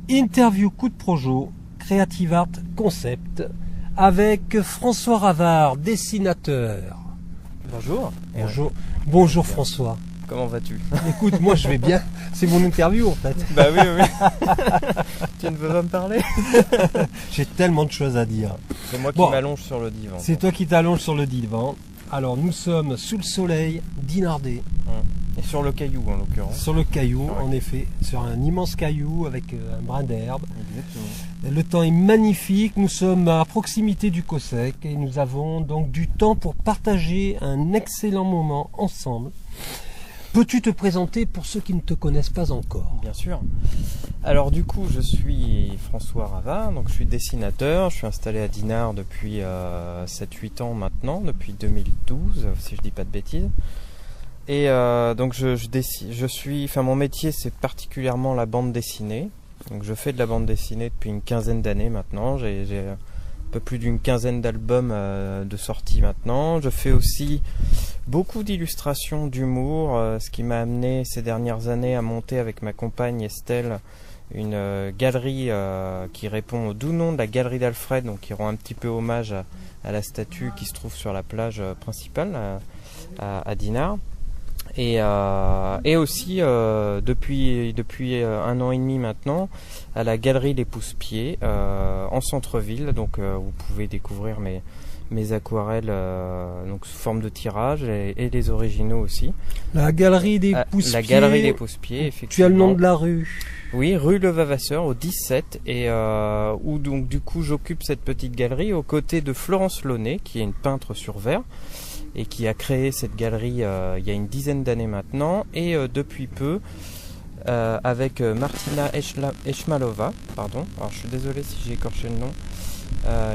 Interview coup de projo, Creative Art Concept, avec François Ravard, dessinateur. Bonjour. Bonjour, bonjour François. Comment vas-tu? Écoute, moi je vais bien. C'est mon interview en fait. Bah oui, oui. Tu ne veux pas me parler? J'ai tellement de choses à dire. C'est moi qui m'allonge sur le divan. C'est toi qui t'allonges sur le divan. Alors nous sommes sous le soleil, Dinardé. Et sur le caillou en l'occurrence. Sur le caillou, en effet. Sur un immense caillou avec un brin d'herbe. Exactement. Le temps est magnifique. Nous sommes à proximité du Cossec et nous avons donc du temps pour partager un excellent moment ensemble. Peux-tu te présenter pour ceux qui ne te connaissent pas encore? Bien sûr. Alors du coup, je suis François Ravard, donc je suis dessinateur, je suis installé à Dinard depuis 7-8 ans maintenant, depuis 2012, si je dis pas de bêtises. Et donc mon métier c'est particulièrement la bande dessinée. Donc je fais de la bande dessinée depuis une quinzaine d'années maintenant. J'ai un peu plus d'une quinzaine d'albums de sortie maintenant. Je fais aussi beaucoup d'illustrations d'humour, ce qui m'a amené ces dernières années à monter avec ma compagne Estelle une galerie qui répond au doux nom de la galerie d'Alfred, donc qui rend un petit peu hommage à la statue qui se trouve sur la plage principale à Dinard. Et aussi depuis un an et demi maintenant à la galerie Les Pousse-Pieds en centre-ville, donc vous pouvez découvrir mes aquarelles donc sous forme de tirage et les originaux aussi. La galerie des Pousse-Pieds. La galerie des Pousse-Pieds, effectivement. Tu as le nom de la rue? Oui, rue Le Vavasseur au 17 et où donc du coup j'occupe cette petite galerie aux côtés de Florence Launay qui est une peintre sur verre et qui a créé cette galerie il y a une dizaine d'années maintenant, et depuis peu avec Martina Eshmalova, pardon, alors je suis désolé si j'ai écorché le nom,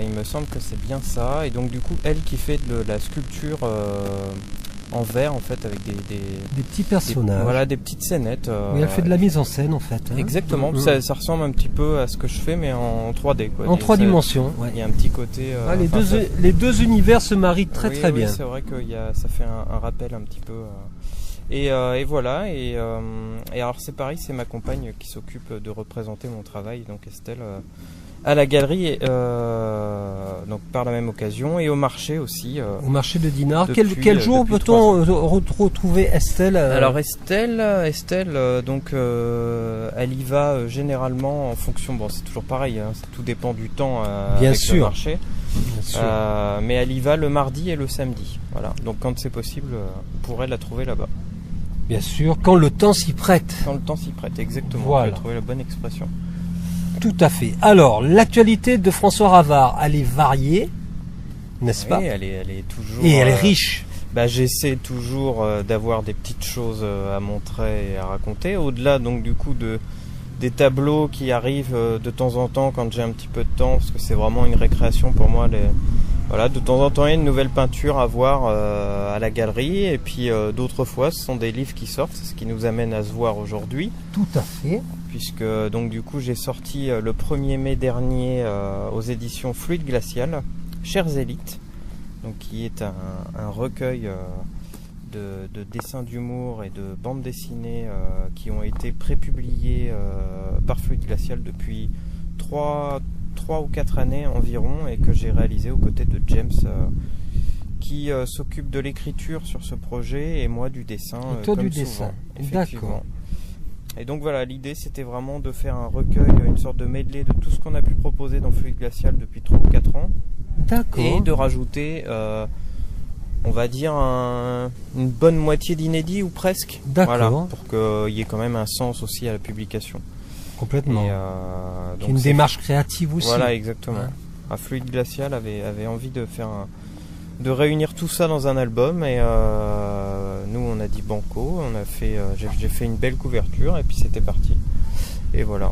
il me semble que c'est bien ça, et donc du coup elle qui fait de la sculpture en verre en fait avec des petits personnages, voilà, des petites scénettes. Oui, elle fait de la mise en scène en fait. Hein. Exactement, ça ressemble un petit peu à ce que je fais mais en 3D quoi. En 3 dimensions. Il y a un petit côté. Les deux univers se marient très bien. Oui, c'est vrai que ça fait un rappel un petit peu. Et voilà. Et alors c'est pareil, c'est ma compagne qui s'occupe de représenter mon travail, donc Estelle. À la galerie, donc par la même occasion, et au marché aussi. Au marché de Dinard. Quel jour peut-on retrouver Estelle? Alors Estelle, donc elle y va généralement en fonction. Bon, c'est toujours pareil, hein, tout dépend du temps bien avec sûr. le marché. Bien sûr. Mais elle y va le mardi et le samedi. Voilà. Donc quand c'est possible, on pourrait la trouver là-bas. Bien sûr, quand le temps s'y prête. Quand le temps s'y prête, exactement. Voilà. Tu as trouvé la bonne expression. Tout à fait. Alors, l'actualité de François Ravard, elle est variée, n'est-ce pas? Elle est toujours. Et elle est riche. J'essaie toujours d'avoir des petites choses à montrer et à raconter. Au-delà donc du coup des tableaux qui arrivent de temps en temps quand j'ai un petit peu de temps, parce que c'est vraiment une récréation pour moi. Voilà, de temps en temps il y a une nouvelle peinture à voir à la galerie, et puis d'autres fois ce sont des livres qui sortent, c'est ce qui nous amène à se voir aujourd'hui. Tout à fait. Puisque donc du coup j'ai sorti le 1er mai dernier aux éditions Fluide Glacial, Chères Élites, donc qui est un recueil de dessins d'humour et de bandes dessinées qui ont été prépubliés par Fluide Glacial depuis 3 ou 4 années environ, et que j'ai réalisé aux côtés de James qui s'occupe de l'écriture sur ce projet et moi du dessin. Et toi comme du souvent, dessin, d'accord. Et donc voilà, l'idée c'était vraiment de faire un recueil, une sorte de medley de tout ce qu'on a pu proposer dans Fluide Glacial depuis 3 ou 4 ans. D'accord. Et de rajouter, on va dire, une bonne moitié d'inédits ou presque. D'accord. Voilà, pour qu'il y ait quand même un sens aussi à la publication. Complètement. Donc une démarche créative aussi. Voilà, exactement. Ouais. Fluide Glacial avait envie de de réunir tout ça dans un album, et nous on a dit banco, j'ai fait une belle couverture et puis c'était parti. Et voilà.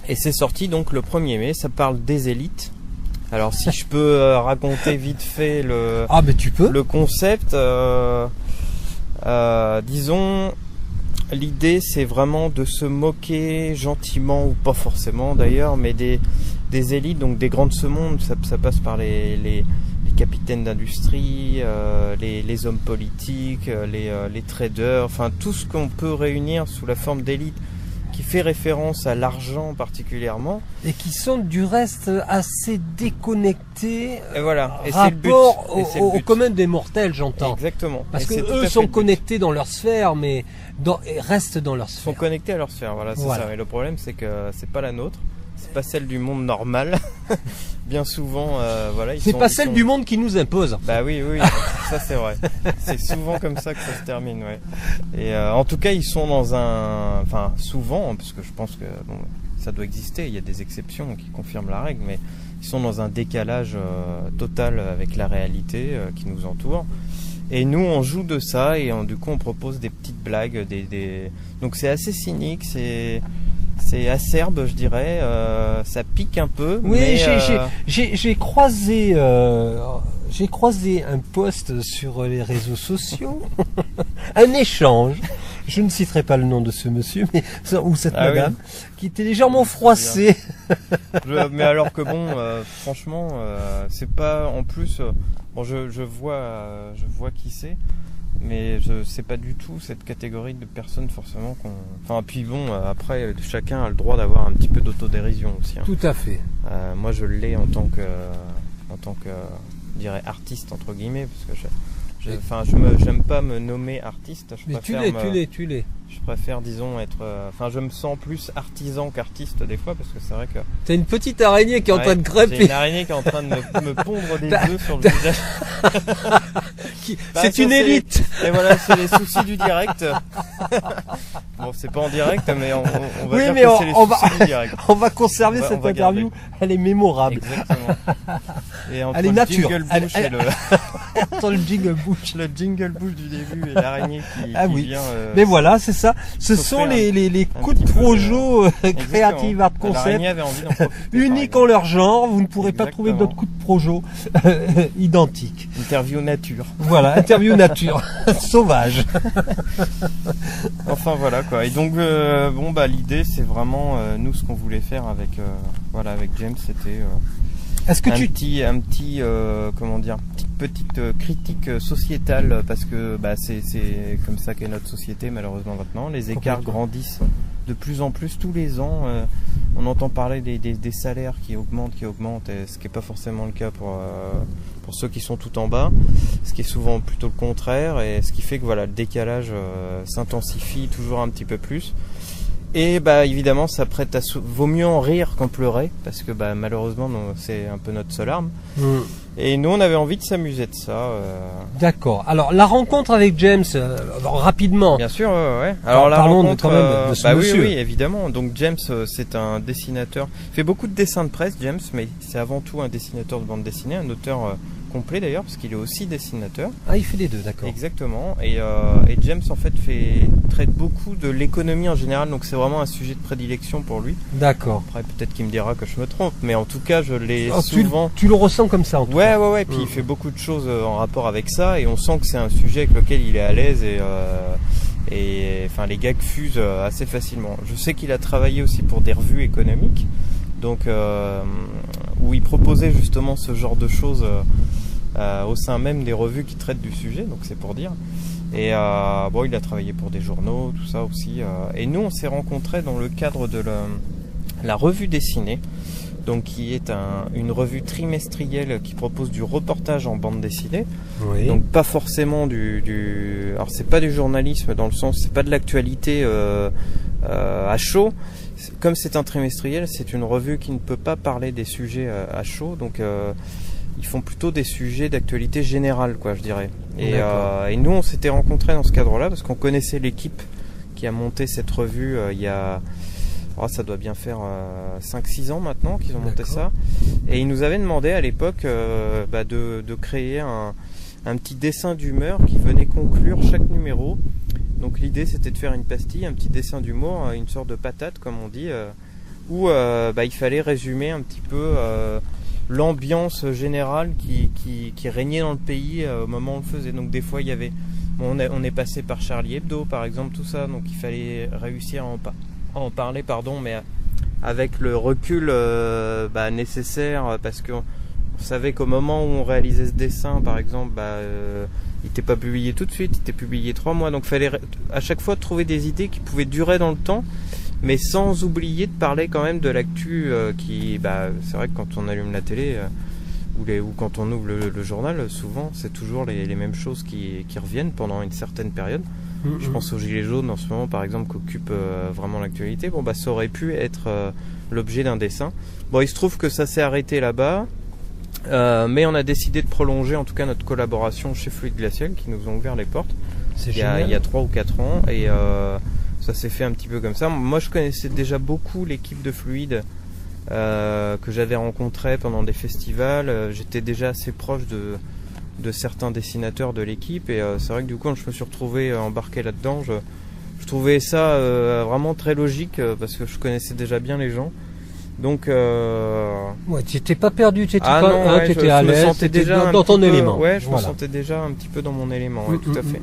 Et c'est sorti donc le 1er mai, ça parle des élites. Alors si je peux raconter vite fait le concept, disons, l'idée c'est vraiment de se moquer gentiment, ou pas forcément d'ailleurs, mais des élites, donc des grands de ce monde. Ça passe par les capitaines d'industrie, les hommes politiques, les traders, enfin tout ce qu'on peut réunir sous la forme d'élite qui fait référence à l'argent particulièrement. Et qui sont du reste assez déconnectés. Et voilà. Et rapport c'est le but. au commun des mortels, j'entends. Exactement. Parce Et que c'est tout eux à fait sont le but. connectés dans leur sphère, mais et restent dans leur Ils sont sphère. connectés à leur sphère, voilà, c'est Voilà. ça. Et le problème, c'est que c'est pas la nôtre, c'est pas celle du monde normal. Bien souvent, voilà. C'est pas celle du monde qui nous impose. Bah oui, ça c'est vrai. C'est souvent comme ça que ça se termine, ouais. Et en tout cas, ils sont dans un, enfin souvent, parce que je pense que bon, ça doit exister. Il y a des exceptions qui confirment la règle, mais ils sont dans un décalage total avec la réalité qui nous entoure. Et nous, on joue de ça et du coup, on propose des petites blagues, donc c'est assez cynique, c'est acerbe, je dirais. Ça pique un peu. Oui, mais, j'ai croisé un post sur les réseaux sociaux, un échange. Je ne citerai pas le nom de ce monsieur ou cette madame, qui était légèrement froissée. Mais alors que bon, franchement, c'est pas en plus. Bon, je vois qui c'est, mais je sais pas du tout cette catégorie de personnes forcément qu'on. Enfin, puis bon, après, chacun a le droit d'avoir un petit peu d'autodérision aussi. Hein. Tout à fait. Moi, je l'ai en tant que, je dirais, artiste entre guillemets, parce que j'aime pas me nommer artiste. Mais tu l'es. Je préfère, disons, être. Enfin, je me sens plus artisan qu'artiste des fois, parce que c'est vrai que. T'as une petite araignée qui est en train de crêper. J'ai une araignée qui est en train de me pondre des œufs sur le visage. C'est une élite. Et voilà, c'est les soucis du direct. Bon, c'est pas en direct, mais on va dire que c'est les soucis du direct. On va conserver cette interview. Elle est mémorable. Exactement. Et elle est nature. Entre le jingle bush, le jingle bush du début et l'araignée qui vient. Mais voilà, c'est ça. Ce sont les coups de projo Creative Art Concept uniques en leur genre. Vous ne pourrez pas trouver d'autres coups de projo identiques. Interview nature. Voilà, interview nature sauvage. Enfin voilà quoi. Et donc bon bah l'idée c'est vraiment nous ce qu'on voulait faire avec James, c'était un petit comment dire, petite critique sociétale, parce que bah c'est comme ça qu'est notre société malheureusement maintenant. Les écarts grandissent de plus en plus tous les ans. On entend parler des salaires qui augmentent, ce qui n'est pas forcément le cas pour ceux qui sont tout en bas, ce qui est souvent plutôt le contraire, et ce qui fait que voilà, le décalage s'intensifie toujours un petit peu plus. Et bah évidemment ça prête à vaut mieux en rire qu'en pleurer, parce que bah malheureusement c'est un peu notre seule arme. Et nous on avait envie de s'amuser de ça. D'accord. Alors la rencontre avec James, rapidement. Bien sûr, ouais. Alors la parlons rencontre, quand même de ce monsieur. Oui, évidemment. Donc James, c'est un dessinateur. Il fait beaucoup de dessins de presse, James, mais c'est avant tout un dessinateur de bande dessinée, un auteur complet d'ailleurs, parce qu'il est aussi dessinateur. Ah, il fait les deux, d'accord. Exactement. Et James en fait traite beaucoup de l'économie en général, donc c'est vraiment un sujet de prédilection pour lui. D'accord. Après peut-être qu'il me dira que je me trompe, mais en tout cas je l'ai souvent. Tu le ressens comme ça en tout cas. Ouais. Puis il fait beaucoup de choses en rapport avec ça, et on sent que c'est un sujet avec lequel il est à l'aise, et enfin les gags fusent assez facilement. Je sais qu'il a travaillé aussi pour des revues économiques, donc où il proposait justement ce genre de choses au sein même des revues qui traitent du sujet, donc c'est pour dire. Et bon, il a travaillé pour des journaux, tout ça aussi. Et nous, on s'est rencontrés dans le cadre de la revue dessinée, donc qui est une revue trimestrielle qui propose du reportage en bande dessinée. Oui. Donc pas forcément alors c'est pas du journalisme dans le sens, c'est pas de l'actualité à chaud. Comme c'est un trimestriel, c'est une revue qui ne peut pas parler des sujets à chaud, donc ils font plutôt des sujets d'actualité générale, quoi, je dirais. Et nous, on s'était rencontrés dans ce cadre-là parce qu'on connaissait l'équipe qui a monté cette revue il y a... ça doit bien faire 5-6 ans maintenant qu'ils ont monté ça. Et ils nous avaient demandé à l'époque de créer un petit dessin d'humeur qui venait conclure chaque numéro. Donc l'idée c'était de faire une pastille, un petit dessin d'humour, une sorte de patate comme on dit, où il fallait résumer un petit peu l'ambiance générale qui régnait dans le pays au moment où on le faisait. Donc des fois il y avait, on est passé par Charlie Hebdo par exemple, tout ça, donc il fallait réussir à en parler, mais avec le recul nécessaire, parce qu'on savait qu'au moment où on réalisait ce dessin par exemple, il n'était pas publié tout de suite, il était publié 3 mois, donc il fallait à chaque fois trouver des idées qui pouvaient durer dans le temps, mais sans oublier de parler quand même de l'actu qui, c'est vrai que quand on allume la télé ou quand on ouvre le journal, souvent c'est toujours les mêmes choses qui reviennent pendant une certaine période. Je pense aux gilets jaunes en ce moment par exemple, qui occupent vraiment l'actualité. Ça aurait pu être l'objet d'un dessin. Bon, il se trouve que ça s'est arrêté là-bas, mais on a décidé de prolonger en tout cas notre collaboration chez Fluide Glacial, qui nous ont ouvert les portes il y a 3 ou 4 ans, et ça s'est fait un petit peu comme ça. Moi je connaissais déjà beaucoup l'équipe de Fluide que j'avais rencontré pendant des festivals. J'étais déjà assez proche de certains dessinateurs de l'équipe, et c'est vrai que du coup quand je me suis retrouvé embarqué là-dedans, je trouvais ça vraiment très logique, parce que je connaissais déjà bien les gens. Donc ouais, tu n'étais pas perdu, tu étais à l'aise, me sentais déjà dans ton élément. Ouais, je me sentais déjà un petit peu dans mon élément, tout à fait.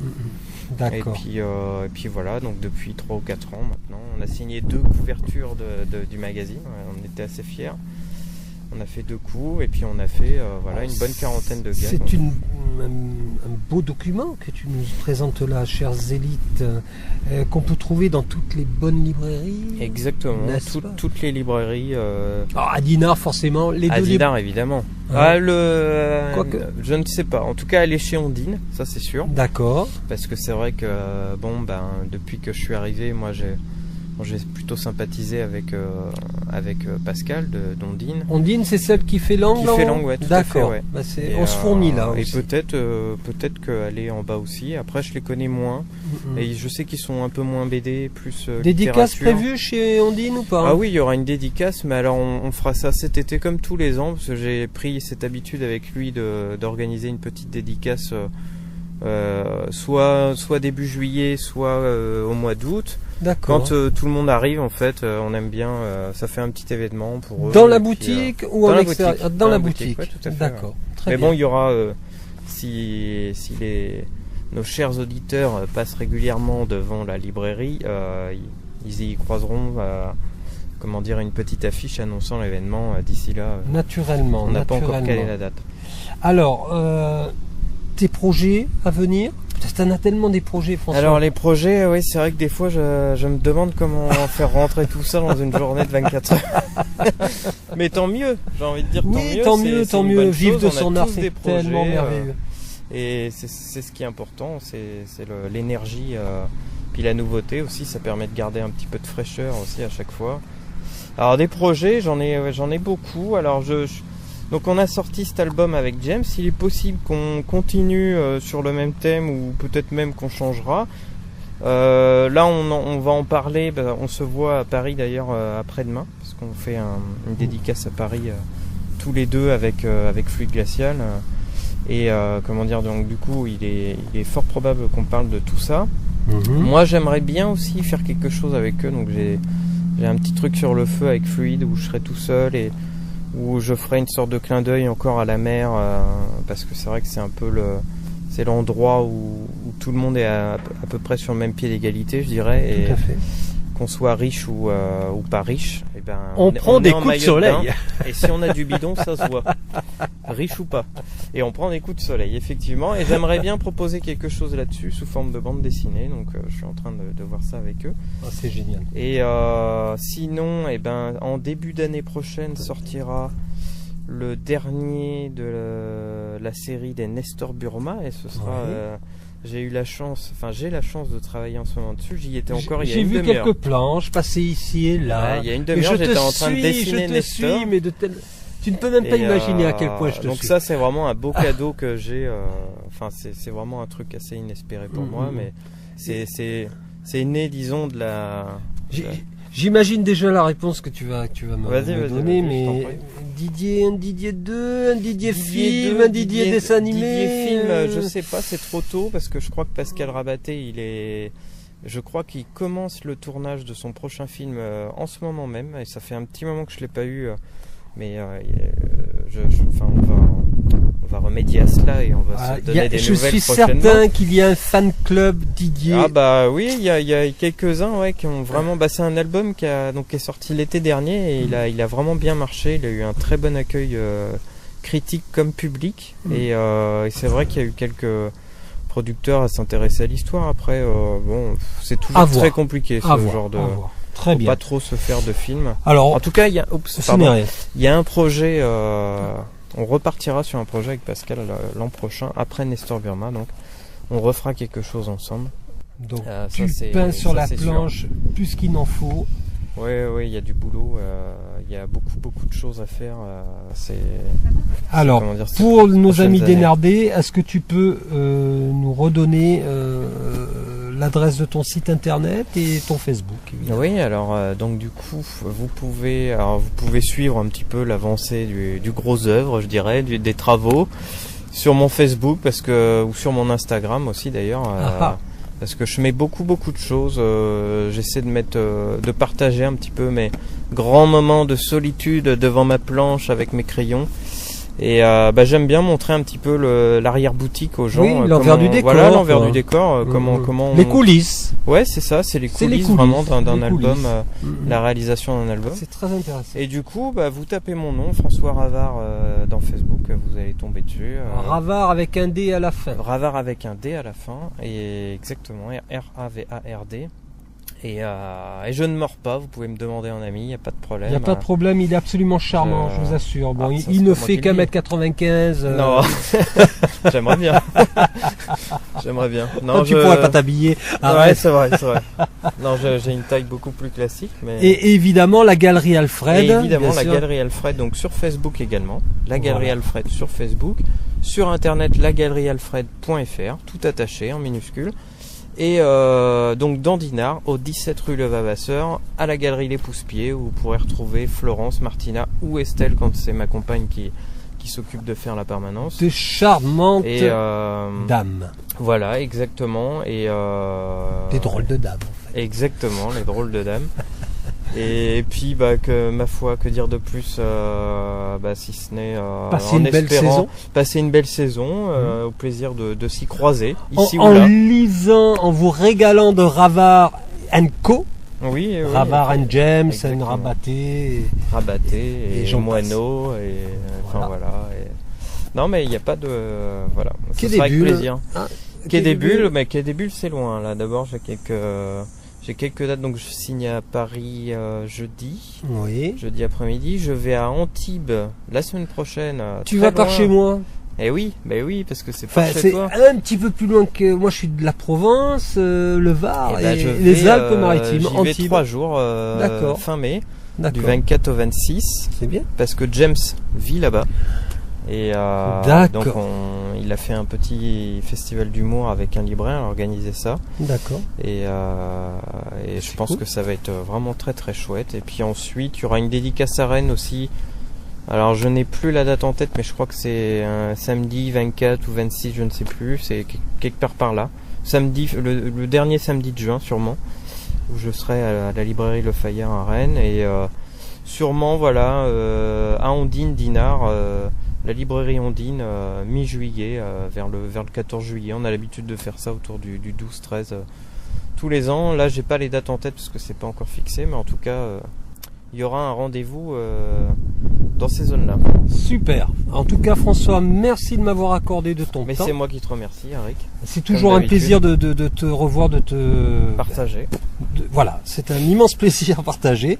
D'accord. Et puis voilà, donc depuis 3 ou 4 ans maintenant, on a signé 2 couvertures du magazine, on était assez fiers. On a fait 2 coups, et puis on a fait une bonne quarantaine de gags. C'est un beau document que tu nous présentes là, chers élites, qu'on peut trouver dans toutes les bonnes librairies. Exactement, toutes les librairies. À Dinard forcément, les à deux Dinard évidemment. Je ne sais pas, en tout cas elle est chez Ondine, ça c'est sûr. D'accord. Parce que c'est vrai que depuis que je suis arrivé, moi j'ai plutôt sympathisé avec Pascal d'Ondine. Ondine, c'est celle qui fait l'angle. Qui fait l'angle, ouais, tout d'accord. à fait, ouais. On se fournit là aussi. Et peut-être qu'elle est en bas aussi. Après, je les connais moins. Et je sais qu'ils sont un peu moins BD, plus dédicace prévue chez Ondine ou pas? Ah oui, il y aura une dédicace, mais alors on fera ça cet été comme tous les ans, parce que j'ai pris cette habitude avec lui d'organiser une petite dédicace, soit début juillet, soit au mois d'août. D'accord. Quand tout le monde arrive, en fait, on aime bien. Ça fait un petit événement pour eux. Dans la boutique ou en extérieur? Dans la boutique. Ouais, tout à fait. D'accord. Ouais. Très Mais bien. bon, il y aura si nos chers auditeurs passent régulièrement devant la librairie, ils y croiseront. Une petite affiche annonçant l'événement d'ici là. Naturellement. On n'a pas encore calé la date. Alors, tes projets à venir? Tu en as tellement des projets, François. Alors les projets, oui, c'est vrai que des fois je me demande comment faire rentrer tout ça dans une journée de 24 heures. Mais tant mieux, j'ai envie de dire tant mieux. Tant mieux. Vivre de son art, c'est projets, tellement merveilleux. Et c'est ce qui est important, c'est l'énergie, puis la nouveauté aussi, ça permet de garder un petit peu de fraîcheur aussi à chaque fois. Alors des projets, j'en ai beaucoup. Alors donc on a sorti cet album avec James. Il est possible qu'on continue sur le même thème, ou peut-être même qu'on changera. Là on va en parler. On se voit à Paris d'ailleurs après-demain, parce qu'on fait une dédicace à Paris tous les deux avec Fluide Glacial. Donc du coup il est fort probable qu'on parle de tout ça. Moi j'aimerais bien aussi faire quelque chose avec eux. Donc j'ai un petit truc sur le feu avec Fluide, où je serai tout seul et où je ferai une sorte de clin d'œil encore à la mer, parce que c'est vrai que c'est un peu c'est l'endroit où tout le monde est à peu près sur le même pied d'égalité, je dirais. Tout à fait. Qu'on soit riche ou pas riche, on prend des coups de soleil. Et si on a du bidon, ça se voit, riche ou pas. Et on prend des coups de soleil, effectivement. Et j'aimerais bien proposer quelque chose là-dessus sous forme de bande dessinée. Donc je suis en train de voir ça avec eux. Oh, c'est génial. Et sinon, en début d'année prochaine sortira le dernier de la série des Nestor Burma, et ce sera. J'ai la chance de travailler en ce moment dessus. J'y étais encore il y a une demi-heure. J'ai vu quelques planches passer ici et là. Il y a une demi-heure, j'étais en train de dessiner Nestor. Mais tu ne peux même pas imaginer à quel point je te suis. Donc ça, c'est vraiment un beau cadeau que j'ai. C'est vraiment un truc assez inespéré pour moi, mais c'est né, disons, de la. J'imagine déjà la réponse que tu vas me donner, mais un Didier 2, un Didier film, un Didier dessin animé. Didier film, je sais pas, c'est trop tôt, parce que je crois que Pascal Rabaté, je crois qu'il commence le tournage de son prochain film en ce moment même, et ça fait un petit moment que je l'ai pas eu, mais on va remédier à cela et on va se donner des nouvelles prochainement. Je suis certain qu'il y a un fan club Didier. Ah bah oui, il y a quelques-uns qui ont vraiment. C'est un album qui est sorti l'été dernier, et il a vraiment bien marché. Il a eu un très bon accueil critique comme public, et c'est vrai qu'il y a eu quelques producteurs à s'intéresser à l'histoire. Après, c'est toujours très compliqué ce genre de. Très Faut bien. pas trop se faire de films. Alors, En tout cas, il y a cinéaste. il y a un projet, on repartira sur un projet avec Pascal l'an prochain, après Nestor Burma, donc on refera quelque chose ensemble. Donc, Ça, tu c'est- peins sur ça, la c'est sûr. planche plus qu'il n'en faut. Oui, il y a du boulot, il y a beaucoup de choses à faire. Alors, comment dire, c'est pour nos prochaines amis années. dénardés, est-ce que tu peux nous redonner l'adresse de ton site internet et ton Facebook évidemment. Oui, alors donc du coup, vous pouvez suivre un petit peu l'avancée du gros œuvre, je dirais, des travaux sur mon Facebook ou sur mon Instagram aussi d'ailleurs. Parce que je mets beaucoup de choses. J'essaie de partager un petit peu mes grands moments de solitude devant ma planche avec mes crayons. Et j'aime bien montrer un petit peu l'arrière-boutique aux gens. Oui, l'envers du décor. Voilà, l'envers du décor. Comment les coulisses. Ouais, c'est ça, c'est les coulisses vraiment d'un album, la réalisation d'un album. C'est très intéressant. Et du coup, vous tapez mon nom, François Ravard, dans Facebook, vous allez tomber dessus. Ravard avec un D à la fin. Ravard avec un D à la fin, et exactement, R-A-V-A-R-D. Et je ne mords pas, vous pouvez me demander un ami, il n'y a pas de problème. Il n'y a pas de problème, il est absolument charmant, je vous assure. Bon, il ne fait qu'un mètre 95. Non, j'aimerais bien. J'aimerais bien. Non, tu pourrais pas t'habiller. Ouais, c'est vrai. Non, j'ai une taille beaucoup plus classique. Mais... Et évidemment, la Galerie Alfred. Et évidemment, la Galerie Alfred, donc sur Facebook également. La Galerie Alfred sur Facebook. Sur Internet, lagalerialfred.fr, tout attaché en minuscule. Et donc dans Dinard, au 17 rue Levavasseur, à la galerie Les Pousse-Pieds, où vous pourrez retrouver Florence, Martina ou Estelle quand c'est ma compagne qui s'occupe de faire la permanence. Des charmantes dames. Voilà, exactement. Et des drôles de dames. En fait. Exactement, les drôles de dames. Et puis ma foi, que dire de plus, si ce n'est passer une belle saison. Passer une belle saison, au plaisir de s'y croiser ici en ou là. Lisant, en vous régalant de Ravard Co. Oui, Ravard and James, Rabaté et Jean Moineau et voilà. Non mais il n'y a pas de voilà. Quai Ce sera des avec Bulles. plaisir. Quai des Bulles, mais Quai des Bulles c'est loin là. D'abord j'ai quelques dates, donc je signe à Paris jeudi après-midi. Je vais à Antibes la semaine prochaine. Tu vas par chez moi? Eh oui, parce que c'est pas chez toi. Un petit peu plus loin que moi. Je suis de la Provence, le Var et les Alpes-Maritimes. J'y vais 3 jours, fin mai, du 24 au 26. C'est bien. Parce que James vit là-bas. Et donc il a fait un petit festival d'humour avec un libraire, il a organisé ça. D'accord. Et je pense que ça va être vraiment très très chouette. Et puis ensuite il y aura une dédicace à Rennes aussi. Alors je n'ai plus la date en tête, mais je crois que c'est un samedi 24 ou 26, je ne sais plus. C'est quelque part par là. Samedi, le dernier samedi de juin sûrement, où je serai à la librairie Le Fayard à Rennes. Et sûrement à Ondine, Dinard. La librairie Ondine, mi-juillet, vers le 14 juillet. On a l'habitude de faire ça autour du 12-13 tous les ans. Là, j'ai pas les dates en tête parce que c'est pas encore fixé, mais en tout cas, il y aura un rendez-vous dans ces zones-là. Super. En tout cas, François, merci de m'avoir accordé de ton temps. Mais c'est moi qui te remercie, Eric. C'est toujours un plaisir de te revoir, de te partager. Voilà, c'est un immense plaisir à partager.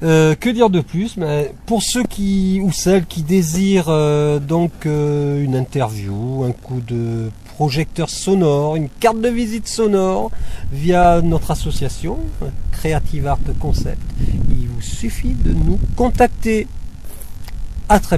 Que dire de plus? Pour ceux ou celles qui désirent une interview, un coup de projecteur sonore, une carte de visite sonore via notre association Creative Art Concept, il vous suffit de nous contacter. À très bientôt.